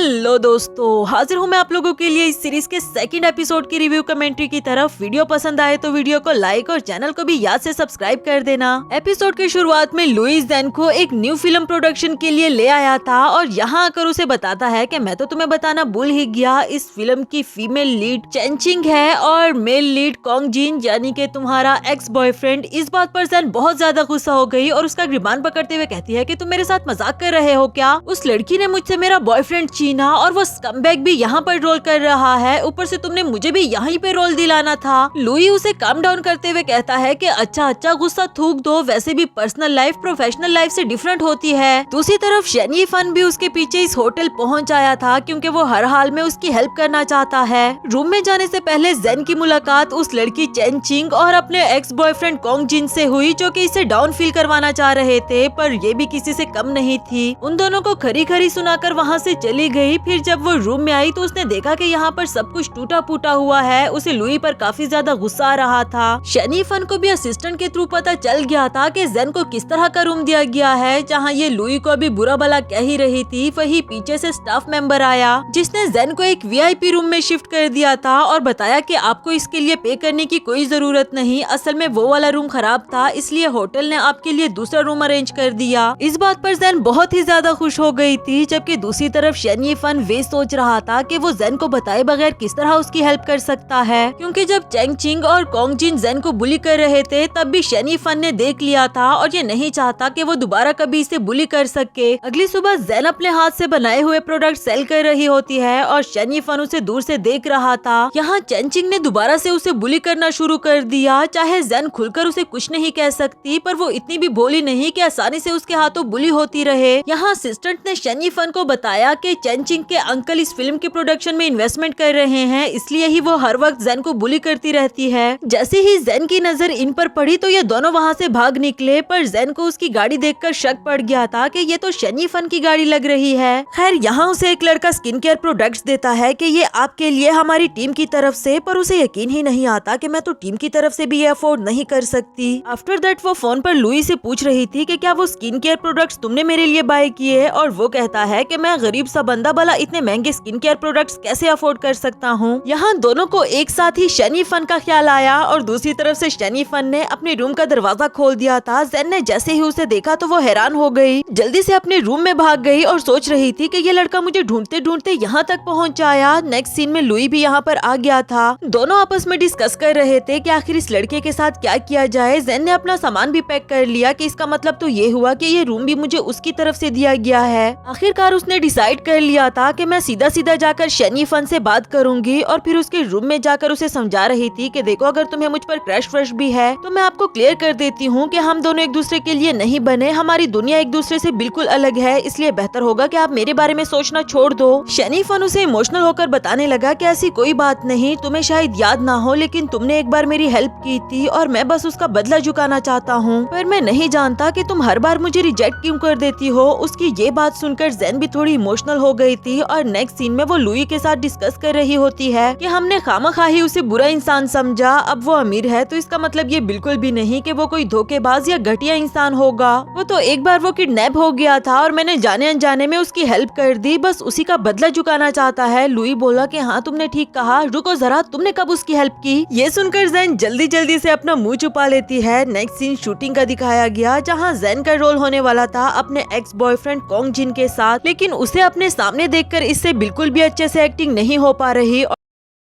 Hello दोस्तों, हाजिर हूँ मैं आप लोगों के लिए इस सीरीज के सेकंड एपिसोड की रिव्यू कमेंट्री की तरफ। वीडियो पसंद आए तो वीडियो को लाइक और चैनल को भी याद से सब्सक्राइब कर देना। एपिसोड की शुरुआत में लुइस ज़ेन को एक न्यू फिल्म प्रोडक्शन के लिए ले आया था और यहाँ आकर उसे बताता है कि मैं तो तुम्हें बताना भूल ही गया, इस फिल्म की फीमेल लीड चेन चिंग है और मेल लीड कॉन्ग जिन यानी कि तुम्हारा एक्स बॉयफ्रेंड। इस बात पर ज़ेन बहुत ज्यादा गुस्सा हो गई और उसका गिरबान पकड़ते हुए कहती है कि तुम मेरे साथ मजाक कर रहे हो क्या? उस लड़की ने मुझसे मेरा बॉयफ्रेंड छीना और वो स्कमबैग भी यहाँ पर रोल कर रहा है, ऊपर से तुमने मुझे भी यहीं पे रोल दिलाना था। लुई उसे काम डाउन करते हुए कहता है कि अच्छा गुस्सा थूक दो, वैसे भी पर्सनल लाइफ प्रोफेशनल लाइफ से डिफरेंट होती है। दूसरी तरफ शनी फन भी उसके पीछे इस होटल पहुँच आया था क्योंकि वो हर हाल में उसकी हेल्प करना चाहता है। रूम में जाने से पहले ज़ेन की मुलाकात उस लड़की चेन चिंग और अपने एक्स बॉयफ्रेंड कॉन्ग जिन से हुई जो कि इसे डाउन फील करवाना चाह रहे थे, पर ये भी किसी से कम नहीं थी। उन दोनों को खरी खरी सुनाकर वहाँ से चली गई। फिर जब वो रूम में आई तो उसने देखा कि यहाँ पर सब कुछ टूटा फूटा हुआ है। उसे लुई पर काफी ज्यादा गुस्सा आ रहा था। शनी फन को भी असिस्टेंट के थ्रू पता चल गया था कि ज़ेन को किस तरह का रूम दिया गया है। जहाँ ये लुई को अभी बुरा भला कह ही रही थी, वही पीछे से स्टाफ मेंबर आया जिसने ज़ेन को एक वीआईपी रूम में शिफ्ट कर दिया था और बताया कि आपको इसके लिए पे करने की कोई जरूरत नहीं, असल में वो वाला रूम खराब था इसलिए होटल ने आपके लिए दूसरा रूम अरेंज कर दिया। इस बात पर ज़ेन बहुत ही ज्यादा खुश हो गई थी, जबकि दूसरी तरफ शनी फन वे सोच रहा था कि वो ज़ेन को बताए बगैर किस तरह उसकी हेल्प कर सकता है, क्योंकि जब चेंग चिंग और कॉन्ग जिन ज़ेन को बुली कर रहे थे तब भी शनी फन ने देख लिया था और ये नहीं चाहता कि वो दोबारा कभी इसे बुली कर सके। अगली सुबह ज़ेन अपने हाथ से बनाए हुए प्रोडक्ट सेल कर रही होती है और शनी फन उसे दूर से देख रहा था। यहाँ चेंग चिंग ने दोबारा से उसे बुली करना शुरू कर दिया। चाहे ज़ेन खुलकर उसे कुछ नहीं कह सकती, पर वो इतनी भी भोली नहीं कि आसानी से उसके हाथों बुली होती रहे। यहाँ असिस्टेंट ने शनी फन को बताया कि चेंग चिंग के अंकल इस फिल्म के प्रोडक्शन में इन्वेस्टमेंट कर रहे हैं, इसलिए ही वो हर वक्त ज़ेन को बुली करती रहती है। जैसे ही ज़ेन की नजर इन पर पड़ी तो ये दोनों वहाँ से भाग निकले, पर ज़ेन को उसकी गाड़ी देखकर शक पड़ गया था कि ये तो शनी फन की गाड़ी लग रही है। खैर यहाँ उसे एक लड़का स्किन केयर प्रोडक्ट्स देता है कि ये आपके लिए हमारी टीम की तरफ से, पर उसे यकीन ही नहीं आता कि मैं तो टीम की तरफ से भी ये अफोर्ड नहीं कर सकती। आफ्टर दैट वो फोन पर लुई से पूछ रही थी कि क्या वो स्किन केयर प्रोडक्ट्स तुमने मेरे लिए बाय किए, और वो कहता है कि मैं गरीब सा बंदा भला इतने महंगे स्किन केयर प्रोडक्ट्स कैसे अफोर्ड कर सकता हूँ। यहाँ दोनों को एक साथ ही शनी फन का ख्याल आया और दूसरी तरफ से शनी फन ने अपने रूम का दरवाजा खोल दिया था। ज़ेन ने जैसे ही उसे देखा तो वो हैरान हो गई, जल्दी से अपने रूम में भाग गई और सोच रही थी कि ये लड़का मुझे ढूंढते ढूंढते यहाँ तक पहुँच आया। नेक्स्ट सीन में लुई भी यहाँ पर आ गया था। दोनों आपस में डिस्कस कर रहे थे कि आखिर इस लड़के के साथ क्या किया जाए। ज़ेन ने अपना सामान भी पैक कर लिया कि इसका मतलब तो ये हुआ कि ये रूम भी मुझे उसकी तरफ से दिया गया है। आखिरकार उसने डिसाइड कर लिया था कि मैं सीधा सीधा जाकर शनी फन से बात करूंगी और फिर उसके रूम में जाकर उसे समझा रही थी कि देखो, अगर तुम्हें मुझ पर क्रश व्रश भी है तो मैं आपको क्लियर कर देती हूँ कि हम दोनों एक दूसरे के लिए नहीं बने, हमारी दुनिया एक दूसरे से बिल्कुल अलग है, इसलिए बेहतर होगा कि आप मेरे बारे में सोचना छोड़ दो। शनी फन उसे इमोशनल होकर बताने लगा कि ऐसी कोई बात नहीं, तुम्हें शायद याद ना हो लेकिन तुमने एक बार मेरी हेल्प की थी और मैं बस उसका बदला चुकाना चाहता हूँ, पर मैं नहीं जानता कि तुम हर बार मुझे रिजेक्ट क्यों कर देती हो। उसकी ये बात सुनकर ज़ेन भी थोड़ी इमोशनल हो गई थी और नेक्स्ट सीन में वो लुई के साथ डिस्कस कर रही होती है कि हमने खामखा ही उसे बुरा इंसान समझा, अब वो अमीर है तो इसका मतलब ये बिल्कुल भी नहीं कि वो कोई धोखेबाज या घटिया इंसान होगा। वो तो एक बार वो किडनैप हो गया था और मैंने जाने अनजाने में उसकी हेल्प कर दी, बस उसी का बदला चुकाना चाहता है। लुई बोला कि हाँ तुमने ठीक कहा, रुको जरा, तुमने कब उसकी हेल्प की? ये सुनकर ज़ेन जल्दी जल्दी से अपना मुंह छुपा लेती है। नेक्स्ट सीन शूटिंग का दिखाया गया जहाँ ज़ेन का रोल होने वाला था अपने एक्स बॉयफ्रेंड कॉन्ग जिन के साथ, लेकिन उसे अपने सामने देखकर इससे बिल्कुल भी अच्छे से एक्टिंग नहीं हो पा रही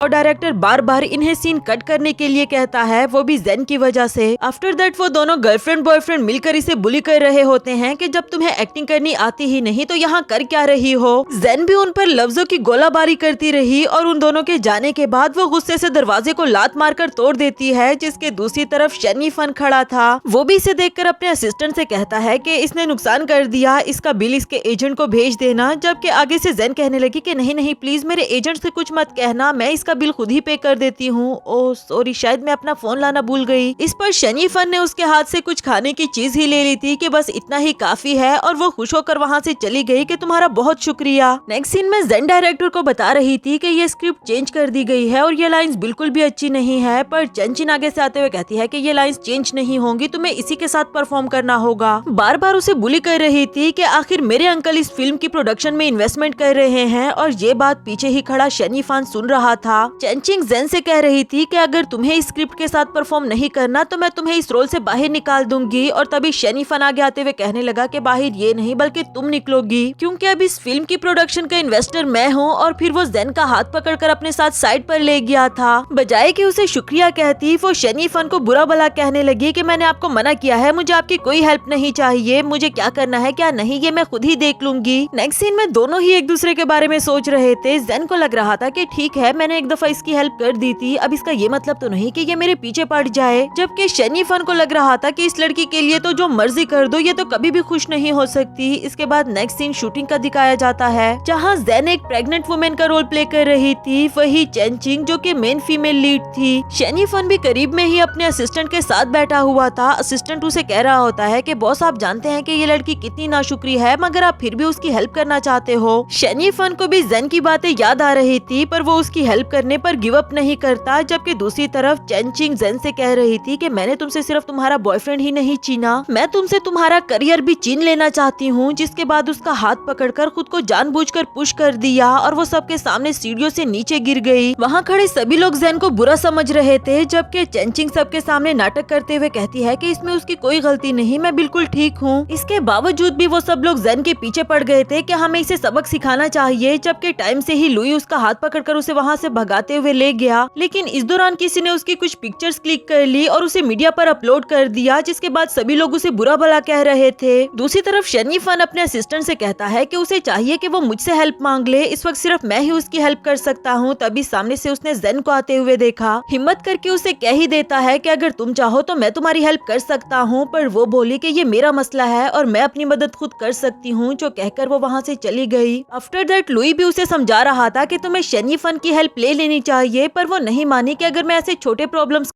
और डायरेक्टर बार बार इन्हें सीन कट करने के लिए कहता है, वो भी ज़ेन की वजह से। आफ्टर दैट वो दोनों गर्लफ्रेंड बॉयफ्रेंड मिलकर इसे बुली कर रहे होते हैं कि जब तुम्हें एक्टिंग करनी आती ही नहीं तो यहाँ कर क्या रही हो। ज़ेन भी उन पर लफ्जों की गोलाबारी करती रही और उन दोनों के जाने के बाद वो गुस्से से दरवाजे को लात मारकर तोड़ देती है, जिसके दूसरी तरफ शनी फन खड़ा था। वो भी इसे देखकर अपने असिस्टेंट से कहता है कि इसने नुकसान कर दिया, इसका बिल इसके एजेंट को भेज देना, जबकि आगे से ज़ेन कहने लगी कि नहीं नहीं प्लीज मेरे एजेंट से कुछ मत कहना, मैं इसका का बिल खुद ही पे कर देती हूँ। ओह सॉरी, शायद मैं अपना फोन लाना भूल गई। इस पर शनी फन ने उसके हाथ से कुछ खाने की चीज ही ले ली थी कि बस इतना ही काफी है, और वो खुश होकर वहाँ से चली गई कि तुम्हारा बहुत शुक्रिया। नेक्स्ट सीन में जेन डायरेक्टर को बता रही थी कि ये स्क्रिप्ट चेंज कर दी गई है और ये लाइंस बिल्कुल भी अच्छी नहीं है, पर चंचिन आगे से आते हुए कहती है कि ये लाइंस चेंज नहीं होंगी, तुम्हें इसी के साथ परफॉर्म करना होगा। बार बार उसे बुली कर रही थी कि आखिर मेरे अंकल इस फिल्म की प्रोडक्शन में इन्वेस्टमेंट कर रहे हैं, और ये बात पीछे ही खड़ा शनी फान सुन रहा था। चंचिंग जेन से कह रही थी कि अगर तुम्हें इस स्क्रिप्ट के साथ परफॉर्म नहीं करना तो मैं तुम्हें इस रोल से बाहर निकाल दूंगी, और तभी शनी फान आगे आते हुए कहने लगा कि बाहर ये नहीं बल्कि तुम निकलोगी, क्योंकि अब इस फिल्म की प्रोडक्शन का इन्वेस्टर मैं हूँ। और फिर वो जेन का हाथ पकड़कर अपने साथ साइड पर ले गया था। बजाय कि उसे शुक्रिया कहती, वो शनी फान को बुरा भला कहने लगी कि मैंने आपको मना किया है, मुझे आपकी कोई हेल्प नहीं चाहिए, मुझे क्या करना है क्या नहीं ये मैं खुद ही देख लूंगी। नेक्स्ट सीन में दोनों ही एक दूसरे के बारे में सोच रहे थे। जेन को लग रहा था कि ठीक है, मैंने एक दफा इसकी हेल्प कर दी थी, अब इसका ये मतलब तो नहीं कि ये मेरे पीछे पड़ जाए। जबकि शनी फान को लग रहा था कि इस लड़की के लिए तो जो मर्जी कर दो, ये तो कभी भी खुश नहीं हो सकती। इसके बाद नेक्स्ट सीन शूटिंग का दिखाया जाता है, जहाँ जेन एक प्रेग्नेंट वुमेन का रोल प्ले कर रही थी, वही चेंचिंग जो कि मेन फीमेल लीड थी। शनी फन भी करीब में ही अपने असिस्टेंट के साथ बैठा हुआ था। असिस्टेंट उसे कह रहा होता है कि बॉस आप जानते हैं कि ये लड़की कितनी नाशुक्री है, मगर आप फिर भी उसकी हेल्प करना चाहते हो। शनी फन को भी जेन की बातें याद आ रही थी, पर वो उसकी हेल्प करने पर गिव अप नहीं करता। जबकि दूसरी तरफ चेंचिंग जेन से कह रही थी कि मैंने तुमसे सिर्फ तुम्हारा बॉयफ्रेंड ही नहीं छीना, मैं तुमसे तुम्हारा करियर भी छीन लेना चाहती हूँ। जिसके बाद उसका हाथ पकड़कर खुद को जानबूझकर पुश कर दिया, और वो सबके सामने सीढ़ियों से नीचे गिर गई। वहाँ खड़े सभी लोग जेन को बुरा समझ रहे थे, जबकि चेंचिंग सबके सामने नाटक करते हुए कहती है कि इसमें उसकी कोई गलती नहीं, मैं बिल्कुल ठीक हूँ। इसके बावजूद भी वो सब लोग जेन के पीछे पड़ गए थे कि हमें इसे सबक सिखाना चाहिए। जबकि टाइम से ही लुई उसका हाथ पकड़कर उसे वहाँ से भगाते हुए ले गया, लेकिन इस दौरान किसी ने उसकी कुछ पिक्चर्स क्लिक कर ली और उसे मीडिया पर अपलोड कर दिया, जिसके बाद सभी लोग उसे बुरा भला कह रहे थे। दूसरी तरफ शनी फन अपने असिस्टेंट से कहता है कि उसे चाहिए कि वो मुझसे हेल्प मांग ले, इस वक्त सिर्फ मैं ही उसकी हेल्प कर सकता हूँ। तभी सामने से उसने जेन को आते हुए देखा, हिम्मत करके उसे कह ही देता है कि अगर तुम चाहो तो मैं तुम्हारी हेल्प कर सकता हूँ, पर वो बोली कि ये मेरा मसला है और मैं अपनी मदद खुद कर सकती हूँ, जो कहकर वो वहाँ से चली गई। आफ्टर दैट लुई भी उसे समझा रहा था कि तुम्हें शनी फन की हेल्प ले लेनी चाहिए, पर वो नहीं मानी कि अगर मैं ऐसे छोटे प्रॉब्लम्स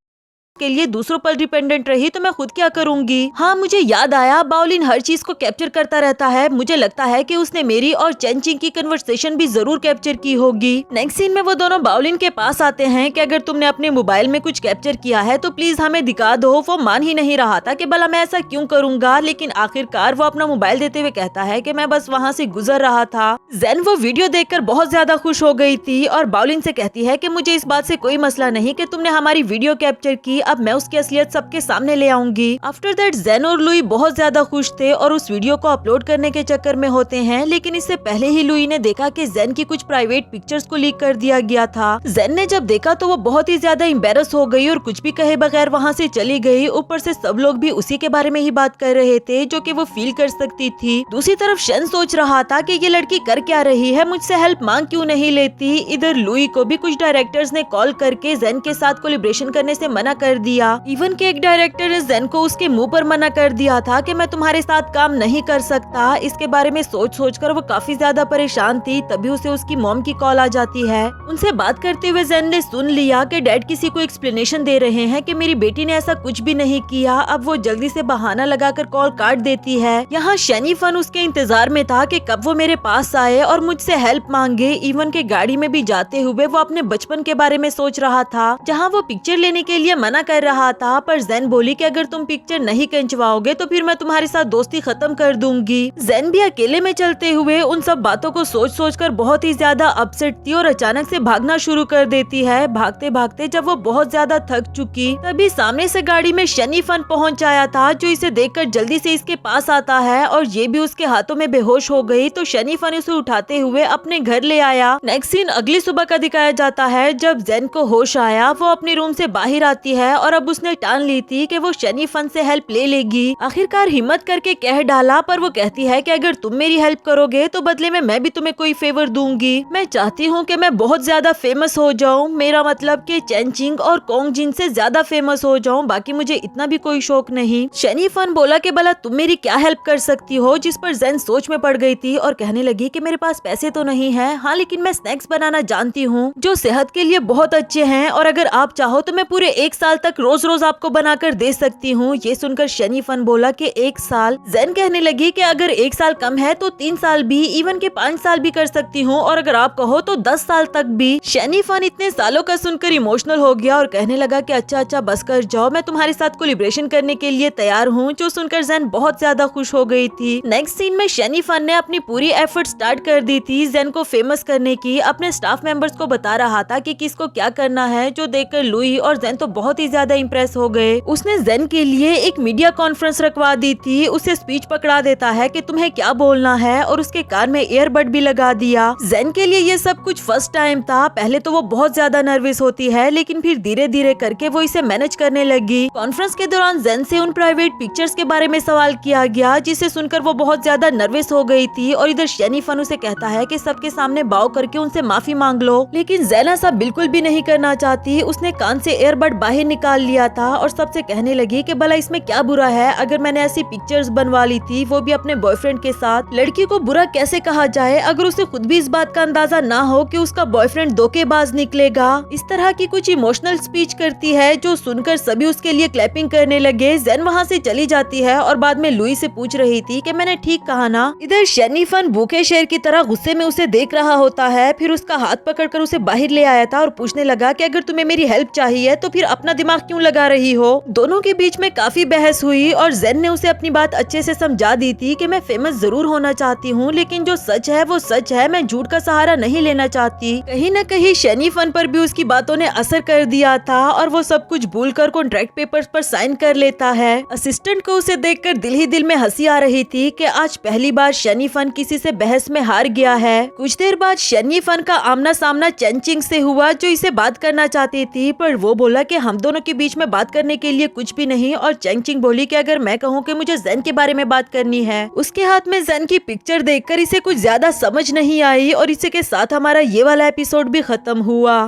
के लिए दूसरों पर डिपेंडेंट रही तो मैं खुद क्या करूंगी। हाँ मुझे याद आया, बाओलिन हर चीज को कैप्चर करता रहता है, मुझे लगता है कि उसने मेरी और चेंचिंग की कन्वर्सेशन भी जरूर कैप्चर की होगी। नेक्स्ट सीन में वो दोनों बाओलिन के पास आते हैं कि अगर तुमने अपने मोबाइल में कुछ कैप्चर किया है तो प्लीज हमें दिखा दो। वो मान ही नहीं रहा था कि भला मैं ऐसा क्यों करूंगा, लेकिन आखिरकार वो अपना मोबाइल देते हुए कहता है कि मैं बस वहाँ से गुजर रहा था। जेन वो वीडियो देखकर बहुत ज्यादा खुश हो गई थी और बाओलिन से कहती है कि मुझे इस बात से कोई मसला नहीं कि तुमने हमारी वीडियो कैप्चर की, अब मैं उसकी असलियत सबके सामने ले आऊंगी। आफ्टर दैट जेन और लुई बहुत ज्यादा खुश थे और उस वीडियो को अपलोड करने के चक्कर में होते हैं, लेकिन इससे पहले ही लुई ने देखा कि जेन की कुछ प्राइवेट पिक्चर्स को लीक कर दिया गया था। जेन ने जब देखा तो वो बहुत ही ज्यादा एम्बेरस हो गई और कुछ भी कहे बगैर वहाँ से चली गई। ऊपर से सब लोग भी उसी के बारे में ही बात कर रहे थे, जो कि वो फील कर सकती थी। दूसरी तरफ शन सोच रहा था कि ये लड़की कर क्या रही है, मुझसे हेल्प मांग क्यों नहीं लेती। इधर लुई को भी कुछ डायरेक्टर्स ने कॉल करके जेन के साथ कोलैबोरेशन करने से मना कर दिया। इवन के एक डायरेक्टर ने जेन को उसके मुंह पर मना कर दिया था कि मैं तुम्हारे साथ काम नहीं कर सकता। इसके बारे में सोच कर वो काफी ज्यादा परेशान थी। तभी उसे उसकी मॉम की कॉल आ जाती है। उनसे बात करते हुए जेन ने सुन लिया कि डैड किसी को एक्सप्लेनेशन दे रहे हैं कि मेरी बेटी ने ऐसा कुछ भी नहीं किया। अब वो जल्दी से बहाना लगाकर कॉल काट देती है। यहाँ शनी फन उसके इंतजार में था कि कब वो मेरे पास आए और मुझसे हेल्प मांगे। इवन के गाड़ी में भी जाते हुए वो अपने बचपन के बारे में सोच रहा था, जहाँ वो पिक्चर लेने के लिए मना कर रहा था, पर जेन बोली कि अगर तुम पिक्चर नहीं खिंचवाओगे तो फिर मैं तुम्हारे साथ दोस्ती खत्म कर दूंगी। जेन भी अकेले में चलते हुए उन सब बातों को सोच कर बहुत ही ज्यादा अपसेट थी और अचानक से भागना शुरू कर देती है। भागते भागते जब वो बहुत ज्यादा थक चुकी, तभी सामने से गाड़ी में शनी फन पहुंच आया था, जो इसे देखकर जल्दी से इसके पास आता है और ये भी उसके हाथों में बेहोश हो गई। तो शनी फन उसे उठाते हुए अपने घर ले आया। नेक्स्ट सीन अगली सुबह का दिखाया जाता है। जब जेन को होश आया, वो अपने रूम से बाहर आती है और अब उसने ठान ली थी कि वो शनि फन से हेल्प ले लेगी। आखिरकार हिम्मत करके कह डाला, पर वो कहती है कि अगर तुम मेरी हेल्प करोगे तो बदले में मैं भी तुम्हें कोई फेवर दूंगी। मैं चाहती हूँ कि मैं बहुत ज्यादा फेमस हो जाऊँ, मेरा मतलब कि चैनचिंग और कोंगजिन से ज्यादा फेमस हो जाऊँ, बाकी मुझे इतना भी कोई शौक नहीं। शनि फन बोला कि भला तुम मेरी क्या हेल्प कर सकती हो, जिस पर जेन सोच में पड़ गई थी और कहने लगी कि मेरे पास पैसे तो नहीं है, हाँ लेकिन मैं स्नैक्स बनाना जानती हूँ जो सेहत के लिए बहुत अच्छे हैं, और अगर आप चाहो तो मैं पूरे 1 साल तक रोज रोज आपको बनाकर दे सकती हूँ। ये सुनकर शनि फन बोला कि 1 साल। जेन कहने लगी कि अगर 1 साल कम है तो 3 साल भी, इवन के 5 साल भी कर सकती हूँ, और अगर आप कहो तो 10 साल तक भी। शनि फन इतने सालों का सुनकर इमोशनल हो गया और कहने लगा कि अच्छा बस कर जाओ, मैं तुम्हारे साथ कोलिब्रेशन करने के लिए तैयार हूँ। जो सुनकर जेन बहुत ज्यादा खुश हो गई थी। नेक्स्ट सीन में शनि फन ने अपनी पूरी एफर्ट स्टार्ट कर दी थी जेन को फेमस करने की। अपने स्टाफ मेंबर्स को बता रहा था कि किसको क्या करना है, जो देखकर लुई और जेन तो बहुत ही ज्यादा इम्प्रेस हो गए। उसने जेन के लिए एक मीडिया कॉन्फ्रेंस रखवा दी थी। उसे स्पीच पकड़ा देता है कि तुम्हें क्या बोलना है, और उसके कान में ईयरबड भी लगा दिया। जेन के लिए ये सब कुछ फर्स्ट टाइम था। पहले तो वो बहुत ज्यादा नर्वस होती है, लेकिन फिर धीरे धीरे करके वो इसे मैनेज करने लगी। कॉन्फ्रेंस के दौरान जेन से उन प्राइवेट पिक्चर्स के बारे में सवाल किया गया, जिसे सुनकर वो बहुत ज्यादा नर्वस हो गई थी। और इधर शनि फन उसे कहता है कि सबके सामने बाव करके उनसे माफी मांग लो, लेकिन जेन ऐसा बिल्कुल भी नहीं करना चाहती। उसने कान से एयरबड बाहर निकाल लिया था और सबसे कहने लगी कि भला इसमें क्या बुरा है, अगर मैंने ऐसी पिक्चर्स बनवा ली थी, वो भी अपने बॉयफ्रेंड के साथ। लड़की को बुरा कैसे कहा जाए अगर उसे खुद भी इस बात का अंदाजा ना हो कि उसका बॉयफ्रेंड धोखेबाज निकलेगा। इस तरह की कुछ इमोशनल स्पीच करती है, जो सुनकर सभी उसके लिए क्लैपिंग करने लगे। जेन वहाँ से चली जाती है और बाद में लुई से पूछ रही थी कि मैंने ठीक कहा ना। इधर शनि फन भूखे शेर की तरह गुस्से में उसे देख रहा होता है। फिर उसका हाथ पकड़कर उसे बाहर ले आया था और पूछने लगा कि अगर तुम्हें मेरी हेल्प चाहिए तो फिर अपना दिमाग क्यों लगा रही हो। दोनों के बीच में काफी बहस हुई और जेन ने उसे अपनी बात अच्छे से समझा दी थी कि मैं फेमस जरूर होना चाहती हूँ, लेकिन जो सच है वो सच है, मैं झूठ का सहारा नहीं लेना चाहती। कहीं न कहीं शनि फन पर भी उसकी बातों ने असर कर दिया था और वो सब कुछ भूलकर कॉन्ट्रैक्ट पेपर्स पर साइन कर लेता है। असिस्टेंट को उसे देखकर दिल ही दिल में हंसी आ रही थी कि आज पहली बार शनि फन किसी से बहस में हार गया है। कुछ देर बाद शनि फन का आमना सामना चैनचिंग से हुआ, जो इसे बात करना चाहती थी, पर वो बोला कि हम दोनों के बीच में बात करने के लिए कुछ भी नहीं। और चैनचिंग बोली कि अगर मैं कहूँ कि मुझे जेन के बारे में बात करनी है। उसके हाथ में जेन की पिक्चर देखकर इसे कुछ ज्यादा समझ नहीं आई और इसी के साथ हमारा ये वाला एपिसोड भी खत्म हुआ।